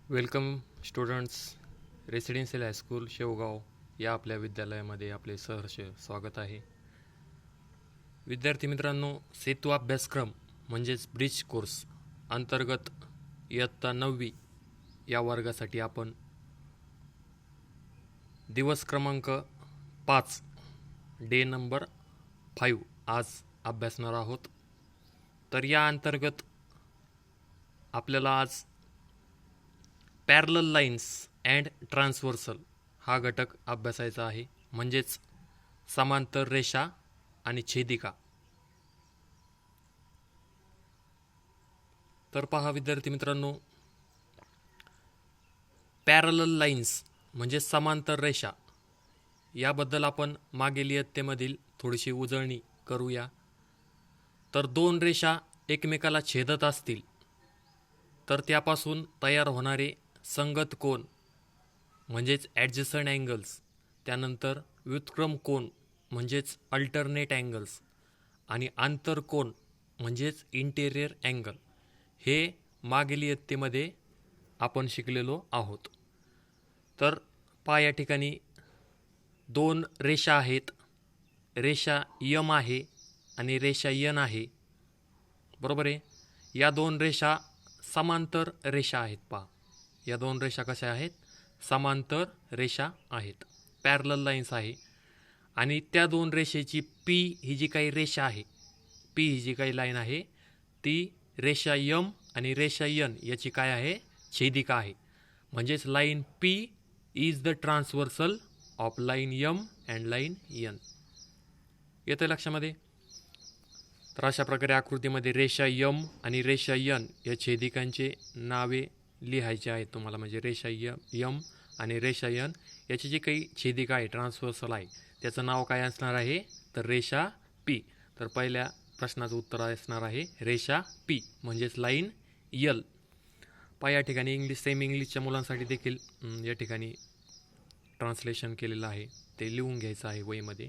Welcome students. Residential high school Shevgaon या आपल्या विद्यालयामध्ये आपले सहर्ष स्वागत आहे. विद्यार्थी मित्रांनो, सेतू अभ्यासक्रम म्हणजेच ब्रिज कोर्स अंतर्गत इयत्ता 9वी या वर्गासाठी आपण दिवस क्रमांक 5 डे नंबर 5 आज अभ्यासणार आहोत. तर या अंतर्गत आपल्याला आज पॅरलल लाईन्स अँड ट्रान्सव्हर्सल हा घटक अभ्यासायचा आहे, म्हणजेच समांतर रेषा आणि छेदिका. तर पहा विद्यार्थी मित्रांनो, पॅरलल लाईन्स म्हणजे समांतर रेषा याबद्दल आपण मागील इयत्तेमधील थोडीशी उजळणी करूया. तर दोन रेषा एकमेकाला छेदत असतील तर त्यापासून तयार होणारे संगत कोन म्हणजेच ॲडजसंट अँगल्स, त्यानंतर व्युत्क्रम कोन म्हणजेच अल्टरनेट अँगल्स आणि आंतरकोन म्हणजेच इंटेरियर अँगल हे मागील इयत्तेमध्ये आपण शिकलेलो आहोत. तर पहा या ठिकाणी दोन रेषा आहेत, रेषा यम आहे आणि रेषा यन आहे, बरोबर आहे. या दोन रेषा समांतर रेषा आहेत. पहा या दोन रेषा कशा आहेत? समांतर रेषा आहेत, पॅरलल लाईन्स आहे. आणि त्या दोन रेषेची पी ही जी काही रेषा आहे, पी ही जी काही लाईन आहे ती रेषा यम आणि रेषा यन याची काय आहे? छेदिका आहे. म्हणजेच line P is the transversal of line M and line N. येतं लक्षामध्ये? तर अशा प्रकारे आकृतीमध्ये रेषा यम आणि रेषा यन या छेदिकांचे नावे लिहायचे आहेत तुम्हाला. म्हणजे रेषा यम आणि रेषा यन याची जी काही छेदिका आहे, ट्रान्सव्हर्सल आहे, त्याचं नाव काय असणार आहे? तर रेषा पी. तर पहिल्या प्रश्नाचं उत्तर असणार आहे रेषा पी म्हणजेच लाईन यल. पहा या ठिकाणी इंग्लिश सेमी इंग्लिशच्या मुलांसाठी देखील या ठिकाणी ट्रान्सलेशन केलेलं आहे, ते लिहून घ्यायचं आहे वहीमध्ये.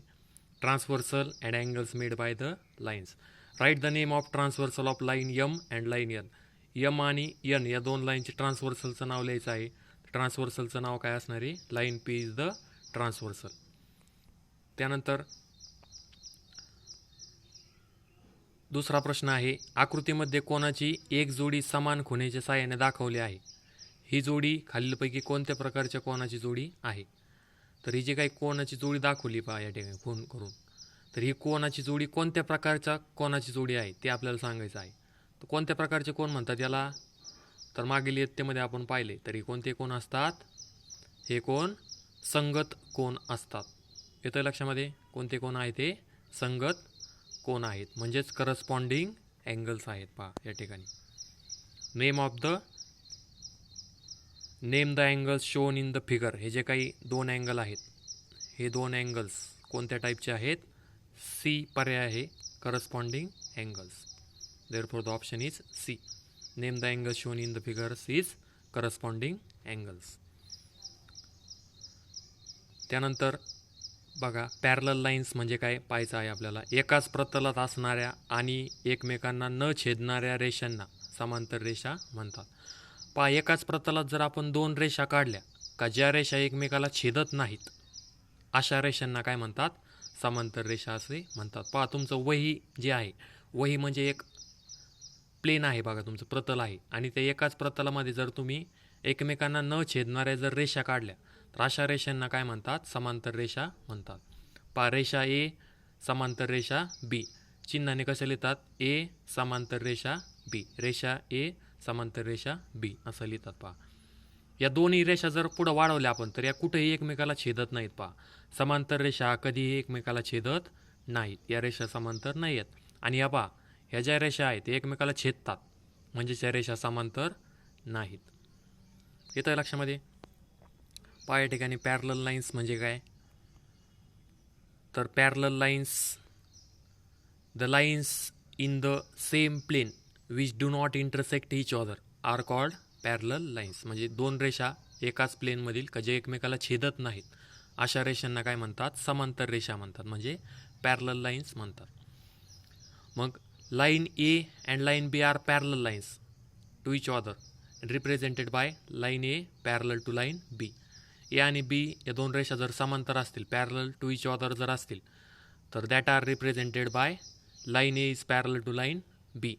Transversal and angles made by the lines. Write the name of transversal of line M and line N. M आणि यन या दोन लाईनचे ट्रान्सव्हर्सलचं नाव लिहायचं आहे. ट्रान्सव्हर्सलचं नाव काय असणार आहे? Line P is the transversal. त्यानंतर दुसरा प्रश्न आहे, आकृतीमध्ये कोणाची एक जोडी समान खुणेच्या साहाय्याने दाखवली आहे. ही जोडी खालीलपैकी कोणत्या प्रकारच्या कोणाची जोडी आहे? तर ही जी काही कोणाची जोडी दाखवली पहा या ठिकाणी खूण करून, तर ही कोणाची जोडी कोणत्या प्रकारच्या कोणाची जोडी आहे ते आपल्याला सांगायचं आहे. तर कोणत्या प्रकारचे कोण म्हणतात याला? तर मागील इयत्तेमध्ये आपण पाहिले तरी कोणते कोण असतात? हे कोण संगत कोण असतात. येतं लक्षामध्ये? कोणते कोण आहेत? ते संगत कोण आहेत, म्हणजेच करस्पॉन्डिंग अँगल्स आहेत. पहा या ठिकाणी name the angles shown in the figure. हे जे काही दोन अँगल आहेत, हे दोन अँगल्स कोणत्या टाईपचे आहेत? सी पर्याय आहे, corresponding angles. Therefore the option is C. Name the angles shown in the figures is corresponding angles. त्यानंतर बघा, पॅरलल लाईन्स म्हणजे काय पाहायचं आहे आपल्याला. एकाच प्रतलात असणाऱ्या आणि एकमेकांना न छेदणाऱ्या रेषांना समांतर रेषा म्हणतात. पहा, एकाच प्रतलात जर आपण दोन रेषा काढल्या का ज्या रेषा एकमेकाला छेदत नाहीत अशा रेषांना काय म्हणतात? समांतर रेषा असे म्हणतात. पहा, तुमचं वही जे आहे, वही म्हणजे एक प्लेन आहे बघा, तुमचं प्रतल आहे, आणि त्या एकाच प्रतलामध्ये जर तुम्ही एकमेकांना न छेदणाऱ्या जर रेषा काढल्या तर अशा रेषांना काय म्हणतात? समांतर रेषा म्हणतात. पहा, रेषा ए समांतर रेषा बी. चिन्हाने कसं लिहितात? ए समांतर रेषा बी, रेषा ए समांतर रेषा बी असं लिहितात. पहा, या दोन्ही रेषा जर पुढे वाढवल्या आपण तर या कुठेही एकमेकाला छेदत नाहीत. पहा, समांतर रेषा कधीही एकमेकाला छेदत नाहीत, या रेषा समांतर नाही आहेत. आणि या पहा, ह्या ज्या रेषा आहेत ते एकमेकाला छेदतात, म्हणजेच या रेषा समांतर नाहीत. येतं लक्षामध्ये? पहा या ठिकाणी पॅरलल लाईन्स म्हणजे काय? तर parallel lines, the lines in the same plane which do not intersect each other are called parallel lines. म्हणजे दोन रेषा एकाच प्लेनमधील का जे एकमेकाला छेदत नाहीत अशा रेषांना काय म्हणतात? समांतर रेषा म्हणतात, म्हणजे पॅरलल लाईन्स म्हणतात. मग line A and line B are parallel lines to each other. Represented by line A parallel to line B. A आणि बी या दोन रेषा जर समांतर असतील, पॅरलल टू इच अदर जर असतील, तर that are represented by line A is parallel to line B.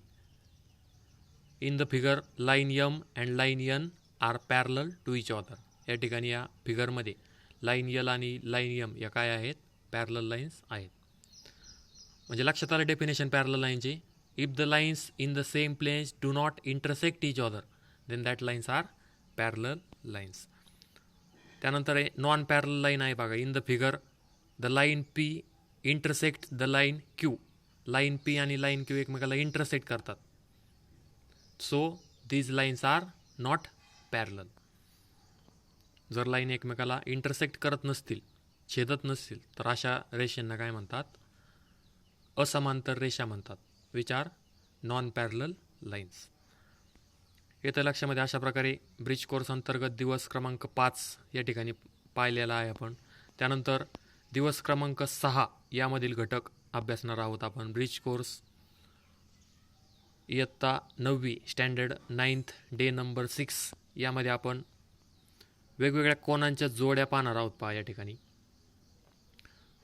In the figure line M and line N are parallel to each other. या ठिकाणी या फिगरमध्ये लाईन यल आणि लाईन यम या काय आहेत, पॅरलल लाईन्स आहेत. म्हणजे लक्षात आलं डेफिनेशन पॅरलल लाईनची. If the lines in the same planes do not intersect each other then that lines are parallel lines. त्यानंतर नॉन पॅरलल लाईन आहे बघा. In the figure the line P intersect the line Q. Line P आणि line Q एकमेकाला intersect करतात. So these lines are not parallel. जर line एकमेकाला intersect करत नसतील, छेदत नसतील, तर अशा रेषांना काय म्हणतात, असमांतर रेषा म्हणतात, which are non parallel lines. येत्या लक्षामध्ये अशा प्रकारे ब्रिज कोर्स अंतर्गत दिवस क्रमांक 5 या ठिकाणी पाहिलेला आहे आपण. त्यानंतर दिवस क्रमांक 6 यामधील घटक अभ्यासणार आहोत आपण. ब्रिज कोर्स इयत्ता 9वी स्टँडर्ड 9th डे नंबर 6 यामध्ये आपण वेगवेगळ्या कोनांच्या जोड्या पाहणार आहोत. पहा या ठिकाणी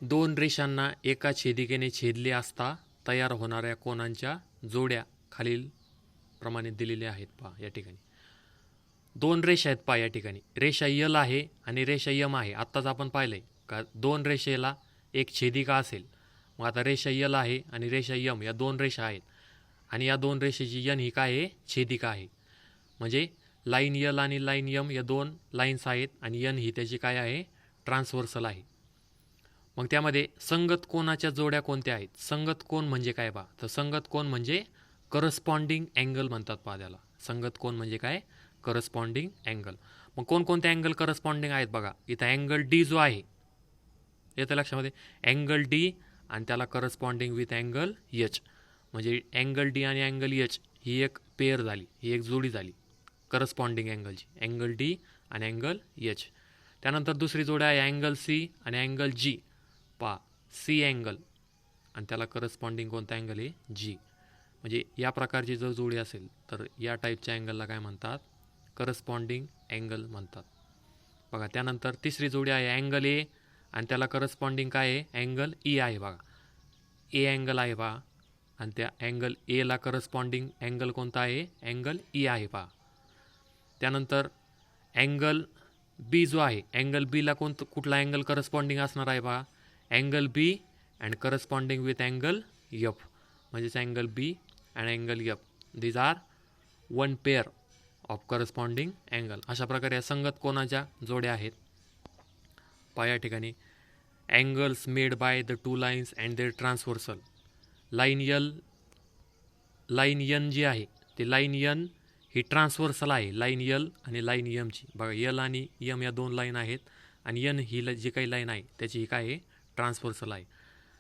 दोन रेषांना एका छेदिकेने छेदले असता तयार होणाऱ्या कोनांच्या जोड्या खालील प्रमाणे दिलेल्या आहेत. पहा या ठिकाणी दोन रेषा आहेत. पहा या ठिकाणी रेषा यल आहे आणि रेषा यम आहे. आत्ताच आपण पाहिलंय का दोन रेषेला एक छेदिका असेल. मग आता रेषा यल आहे आणि रेषा यम या दोन रेषा आहेत आणि या दोन रेषेची यन ही काय आहे, छेदिका आहे. म्हणजे लाईन यल आणि लाईन यम या दोन लाईन्स आहेत आणि यन ही त्याची काय आहे, ट्रान्सव्हर्सल आहे. मग त्यामध्ये संगत कोनाच्या जोड्या कोणत्या आहेत? संगत कोन म्हणजे काय बा? तर संगत कोन म्हणजे करस्पॉन्डिंग अँगल म्हणतात. पहा त्याला संगत कोन म्हणजे काय, करस्पॉन्डिंग अँगल. मग कोणकोणते अँगल करस्पॉन्डिंग आहेत बघा. इथं अँगल डी जो आहे, येतं लक्षामध्ये, अँगल डी आणि त्याला करस्पॉन्डिंग विथ अँगल एच. म्हणजे अँगल डी आणि अँगल एच ही एक पेअर झाली, ही एक जोडी झाली करस्पॉन्डिंग अँगलची, अँगल डी आणि अँगल एच. त्यानंतर दुसरी जोडी आहे अँगल सी आणि अँगल जी. पहा सी अँगल आणि त्याला करस्पॉन्डिंग कोणता अँगल आहे, जी. म्हणजे या प्रकारची जर जोडी असेल तर या टाईपच्या अँगलला काय म्हणतात, करस्पॉन्डिंग अँगल म्हणतात. बघा त्यानंतर तिसरी जोडी आहे अँगल ए आणि त्याला करस्पॉन्डिंग काय आहे, अँगल ई आहे. बघा ए अँगल आहे पहा आणि त्या अँगल एला करस्पॉन्डिंग अँगल कोणता आहे, अँगल ई आहे पहा. त्यानंतर अँगल बी जो आहे, अँगल बीला कुठला अँगल करस्पॉन्डिंग असणार आहे पहा, angle B and corresponding with angle F. म्हणजेच angle B and angle F these are one pair of corresponding angle. अशा प्रकारे या संगत कोनाच्या जोड्या आहेत. पहा या ठिकाणी angles made by the two lines and their transversal. Line N जी आहे ती लाईन यन ही ट्रान्सव्हर्सल आहे, लाईन यल आणि लाईन यमची. बघा यल आणि यम या दोन लाईन आहेत आणि यन ही जी काही लाईन आहे त्याची ही काय आहे, ट्रान्सव्हर्सल आहे.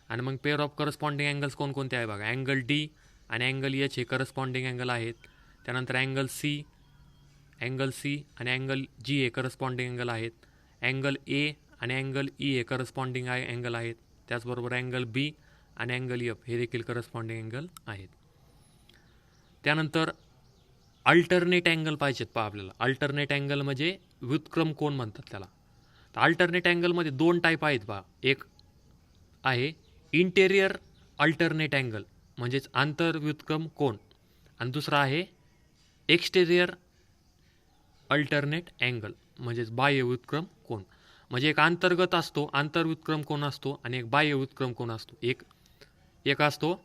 आणि मग पेअर ऑफ करस्पॉन्डिंग अँगल्स कोणकोणते आहे बघा, अँगल डी आणि अँगल एच हे करस्पॉन्डिंग अँगल आहेत. त्यानंतर अँगल सी आणि अँगल जी हे करस्पॉन्डिंग अँगल आहेत. अँगल ए आणि अँगल ई हे करस्पॉन्डिंग अँगल आहेत. त्याचबरोबर अँगल बी आणि अँगल एफ हे देखील करस्पॉन्डिंग अँगल आहेत. त्यानंतर अल्टरनेट अँगल पाहिजेत पहा आपल्याला. अल्टरनेट अँगल म्हणजे व्युत्क्रम कोन म्हणतात त्याला. तर अल्टरनेट अँगलमध्ये दोन टाईप आहेत पहा. एक आहे इंटेरियर अल्टरनेट अँगल म्हणजेच आंतरव्युत्क्रम कोन आणि दुसरा आहे एक्सटेरियर अल्टरनेट अँगल म्हणजेच बाह्य व्युत्क्रम कोन. म्हणजे एक अंतर्गत असतो, आंतरव्युत्क्रम कोन असतो आणि एक बाह्य व्युत्क्रम कोन असतो. एक असतो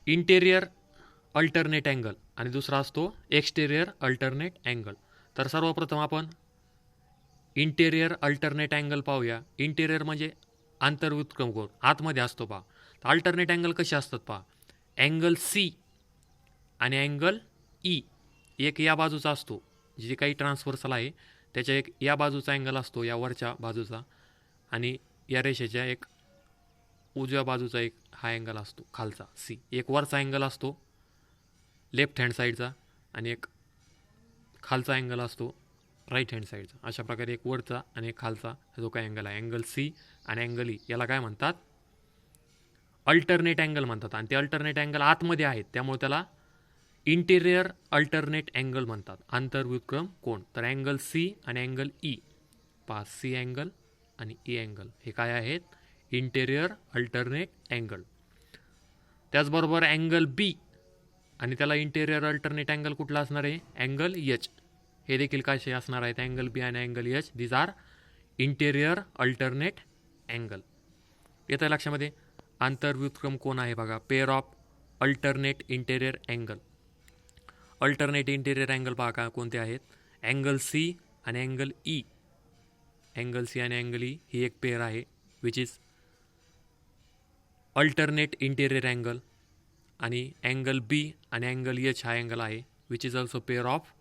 इंटेरियर अल्टरनेट अँगल आणि दुसरा असतो एक्सटेरियर अल्टरनेट अँगल. तर सर्वप्रथम आपण इंटेरियर अल्टरनेट अँगल पाहूया. इंटेरियर म्हणजे आंतरव्युत्क्रम कोन, आतमध्ये असतो पहा. तर अल्टरनेट अँगल कसे असतात पहा, अँगल सी आणि अँगल ई एक या बाजूचा असतो, जे काही ट्रान्सव्हर्सल आहे त्याच्या एक या बाजूचा अँगल असतो, या वरच्या बाजूचा, आणि या रेषेच्या एक उजव्या बाजूचा एक हा अँगल असतो खालचा सी. एक वरचा अँगल असतो लेफ्ट हँड साईडचा आणि एक खालचा अँगल असतो राईट हँड साईडचा. अशा प्रकारे एक वरचा आणि एक खालचा जो काही अँगल आहे, अँगल सी आणि अँगल ई, याला काय म्हणतात, अल्टरनेट अँगल म्हणतात. आणि ते अल्टरनेट अँगल आतमध्ये आहेत त्यामुळे त्याला इंटेरियर अल्टरनेट अँगल म्हणतात, आंतरव्युत्क्रम कोन. तर अँगल सी आणि अँगल ई, पहा सी अँगल आणि ई अँगल हे काय आहेत, इंटेरियर अल्टरनेट अँगल. त्याचबरोबर अँगल बी आणि त्याला इंटेरियर अल्टरनेट अँगल कुठला असणार आहे, अँगल एच. हे देखील कसे असणार आहेत, अँगल बी आणि angle H, these are interior alternate angle. येतं लक्षामध्ये. आंतरव्युत्क्रम कोण आहे बघा, pair of alternate interior angle. Alternate interior angle पहा का कोणते आहेत, अँगल सी आणि अँगल ई. अँगल सी आणि अँगल ई ही एक पेअर आहे which is alternate interior angle. आणि अँगल बी आणि अँगल एच हा अँगल आहे which is also pair of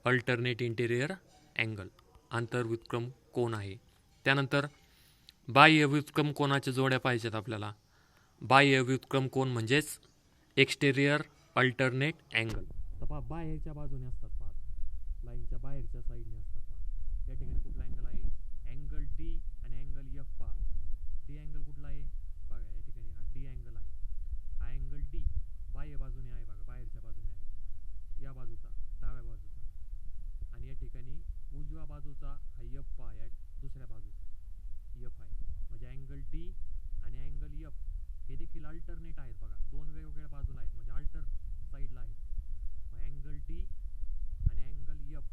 alternate interior angle, आंतरव्युत्क्रम कोन आहे. त्यानंतर बाह्य व्युत्क्रम कोनाच्या जोड्या पाहिजेत आपल्याला. बाह्य व्युत्क्रम कोन म्हणजेच एक्सटेरियर अल्टरनेट अँगल. तर पहा बाहेरच्या बाजूने असतात, पहा लाईनच्या बाहेरच्या साईडने असतात. पहा या ठिकाणी कुठला अँगल आहे, अँगल डी आणि अँगल एफ. पहा डी अँगल कुठला आहे बघा, या ठिकाणी हा डी अँगल आहे. हा अँगल डी बाह्य बाजूने आहे बघा, बाहेरच्या बाजूने आहे, या बाजूचा डाव्या बाजूचा. आणि या ठिकाणी उजव्या बाजूचा हा एफ पहा, या दुसऱ्या बाजूचा एफ आहे. म्हणजे अँगल डी आणि अँगल एफ हे देखील अल्टरनेट आहेत बघा, दोन वेगवेगळ्या बाजूला आहेत म्हणजे अल्टर साईडला आहेत. मग अँगल डी आणि अँगल एफ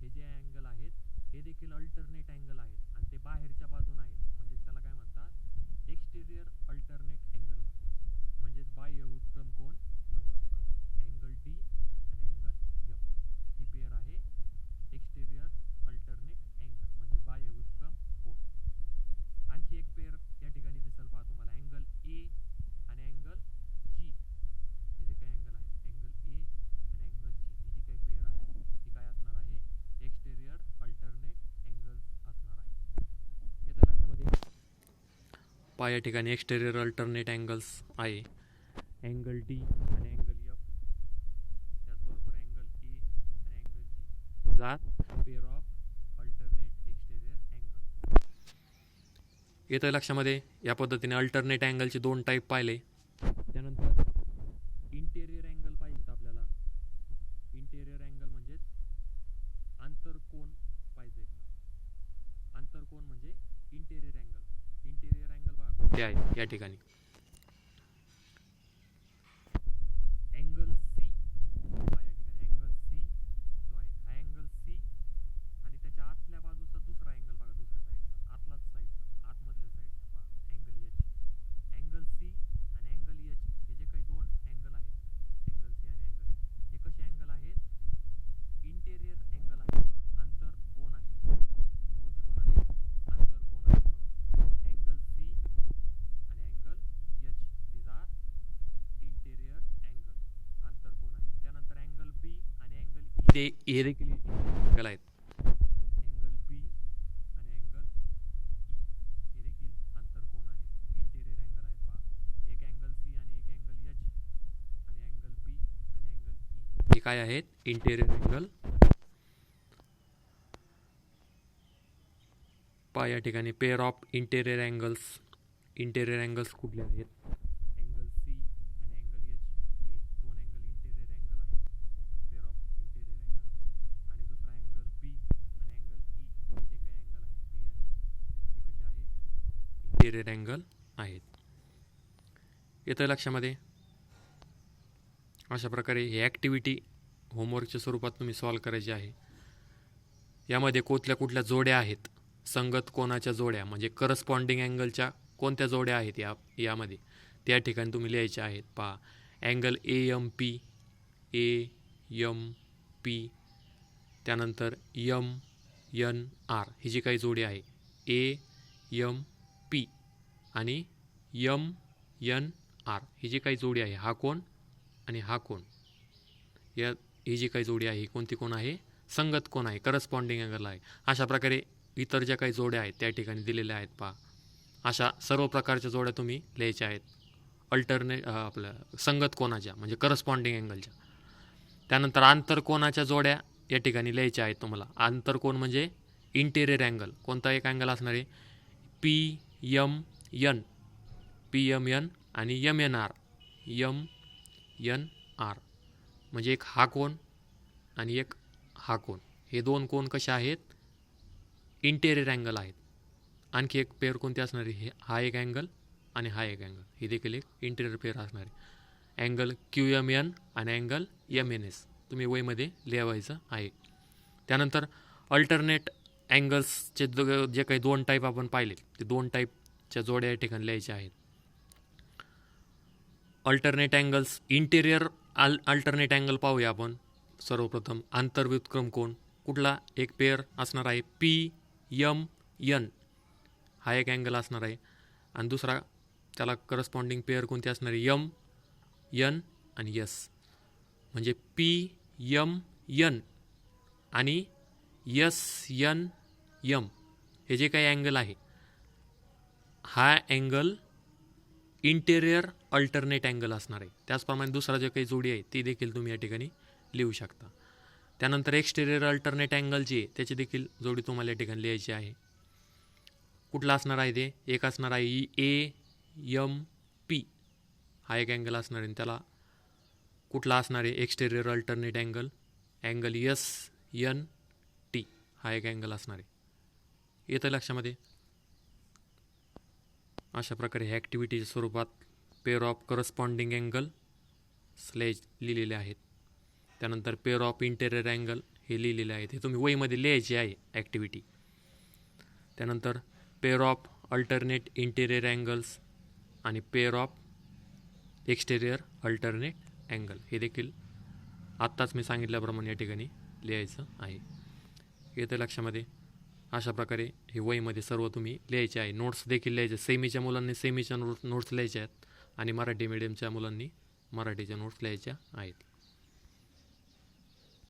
हे जे अँगल आहेत हे देखील अल्टरनेट अँगल आहेत आणि ते बाहेरच्या बाजूने आहेत. म्हणजे त्याला काय म्हणतात, एक्सटेरियर अल्टरनेट अँगल म्हणतात, म्हणजेच बाह्य व्युत्क्रम कोन म्हणतात. अँगल डी आणि अँगल एफ ही पेअर आहे एक्सटेरियर अल्टरनेट अँगल म्हणजे बाह्य व्युत्क्रम कोन. आणखी एक पेअर या ठिकाणी दिसेल पहा तुम्हाला, अँगल ए आणि अँगल जी. हे जे काही अँगल आहेत, अँगल ए आणि अँगल जी ही जी काही पेअर आहे ती काय असणार आहे, एक्सटेरियर अल्टरनेट अँगल असणार आहे. येतं लक्षामध्ये. पहा या ठिकाणी एक्सटेरियर अल्टरनेट अँगल्स आहे, अँगल डी आणि अँगल एफ, त्याचबरोबर अँगल ए आणि angle G, these are pair of alternate exterior angle. येतं लक्षामध्ये. या पद्धतीने अल्टरनेट अँगलचे दोन टाईप पाहिले. त्यानंतर इंटेरियर अँगल पाहिजेत आपल्याला. इंटेरियर अँगल म्हणजेच आंतरकोन पाहिजे. आंतरकोन म्हणजे इंटेरियर अँगल. इंटेरियर अँगल बघा कोणते आहे या ठिकाणी, अँगल सी. या ठिकाणी अँगल सी जो आहे हा अँगल सी आणि त्याच्या आतल्या बाजूचा दुसरा अँगल बघा, दुसऱ्या साईडचा आतलाच साईडचा आतमधल्या साईडचा पहा अँगल एच. अँगल सी आणि अँगल एच हे जे काही दोन अँगल आहेत, अँगल सी आणि अँगल एच हे कसे अँगल आहेत, इंटेरियर अँगल आहेत पहा, आंतर कोन आहेत. कोणते कोन आहेत, आंतर कोन आहेत बघा. अँगल सी आणि angle H these are interior angle, आंतर कोन आहेत. त्यानंतर अँगल बी आणि अँगल ई हे देखील अँगल आहेत. अँगल बी आणि अँगल ई हे देखील आंतर कोन आहेत, इंटेरियर अँगल आहेत पहा. एक अँगल सी आणि एक अँगल एच आणि अँगल बी आणि अँगल ई हे काय आहेत, इंटेरियर अँगल. पहा या ठिकाणी pair of interior angles. Interior angles कुठले आहेत, अँगल सी आणि अँगल एच हे दोन अँगल इंटेरियर अँगल आहेत, पेअर ऑफ इंटेरियर अँगल. आणि दुसरा अँगल बी आणि अँगल ई हे जे काही अँगल आहेत बी आणि ई हे कसे आहेत, इंटेरियर अँगल आहेत. येतं लक्षामध्ये. अशा प्रकारे ही ॲक्टिव्हिटी होमवर्कच्या स्वरूपात तुम्ही सॉल्व करायची आहे. यामध्ये कुठल्या जोड्या आहेत, संगत कोनाच्या जोड्या म्हणजे करस्पॉन्डिंग अँगलच्या कोणत्या जोड्या आहेत यामध्ये त्या ठिकाणी तुम्ही लिहायच्या आहेत. पहा angle A M P, A M P, त्यानंतर एम एन आर ही जी काही जोडी आहे, ए एम पी आणि एम एन आर ही जी काही जोडी आहे, हा कोन आणि हा कोन, ही जी काही जोडी आहे कोणती कोण आहे, संगत कोण आहे, करस्पॉन्डिंग अँगल आहे. अशा प्रकारे इतर ज्या काही जोड्या आहेत त्या ठिकाणी दिलेल्या आहेत. पहा अशा सर्व प्रकारच्या जोड्या तुम्ही लिहायच्या आहेत, आपलं संगत कोनाच्या म्हणजे करस्पॉन्डिंग अँगलच्या. त्यानंतर आंतरकोनाच्या जोड्या या ठिकाणी लिहायच्या आहेत तुम्हाला. आंतरकोन म्हणजे इंटेरियर अँगल, कोणता एक अँगल असणार आहे, P M N, P M N आणि M N R, M N R म्हणजे एक हा कोन आणि एक हा कोन, हे दोन कोन कसे आहेत, इंटेरियर अँगल आहेत. आणखी एक पेअर कोणती असणार आहे, हे हा एक अँगल आणि हा एक अँगल, ही देखील एक इंटेरियर पेअर असणार आहे. अँगल QMN आणि अँगल MNS तुम्ही वहीमध्ये लिहायचं आहे. त्यानंतर अल्टरनेट अँगल्सचे जे काही दोन टाईप आपण पाहिले, ते दोन टाईपच्या जोड्या या ठिकाणी लिहायच्या आहेत. Alternate angles, interior alternate angle पाहूया आपण. सर्वप्रथम आंतरव्युत्क्रम कोन कुठला, एक पेअर असणार आहे PMN, हा एक अँगल असणार आहे. आणि दुसरा त्याला करस्पॉन्डिंग पेअर कोणती असणार आहे, MN आणि S. म्हणजे PMN आणि SNM हे जे काही अँगल आहे, हा अँगल इंटेरियर अल्टरनेट अँगल असणार आहे. त्याचप्रमाणे दुसरा जे काही जोडी आहे ती देखील तुम्ही या ठिकाणी लिहू शकता. त्यानंतर एक्सटेरियर अल्टरनेट अँगल जी आहे त्याची देखील जोडी तुम्हाला या ठिकाणी लिहायची आहे. कुठला असणार आहे ते, एक असणार आहे AMP, हा एक अँगल असणार आहे. त्याला कुठला असणार आहे, एक्सटेरियर अल्टरनेट अँगल SNT, हा एक अँगल असणार आहे. येतं लक्षामध्ये. अशा प्रकारे ह्या ॲक्टिव्हिटीच्या स्वरूपात पेअर ऑफ करस्पॉन्डिंग अँगल स्लेज लिहिलेले आहेत. त्यानंतर पेअर ऑफ इंटेरियर अँगल हे लिहिलेले आहेत, हे तुम्ही वहीमध्ये लिहायचे आहे ॲक्टिव्हिटी. त्यानंतर pair of alternate interior angles आणि pair of exterior alternate angle हे देखील आत्ताच मी सांगितल्याप्रमाणे या ठिकाणी लिहायचं आहे. येतं लक्षामध्ये. अशा प्रकारे हे वहीमध्ये सर्व तुम्ही लिहायचे आहे. नोट्स देखील लिहायचे. सेमीच्या मुलांनी सेमीच्या नोट्स लिहायच्या आहेत आणि मराठी मीडियमच्या मुलांनी मराठीच्या नोट्स लिहायच्या आहेत.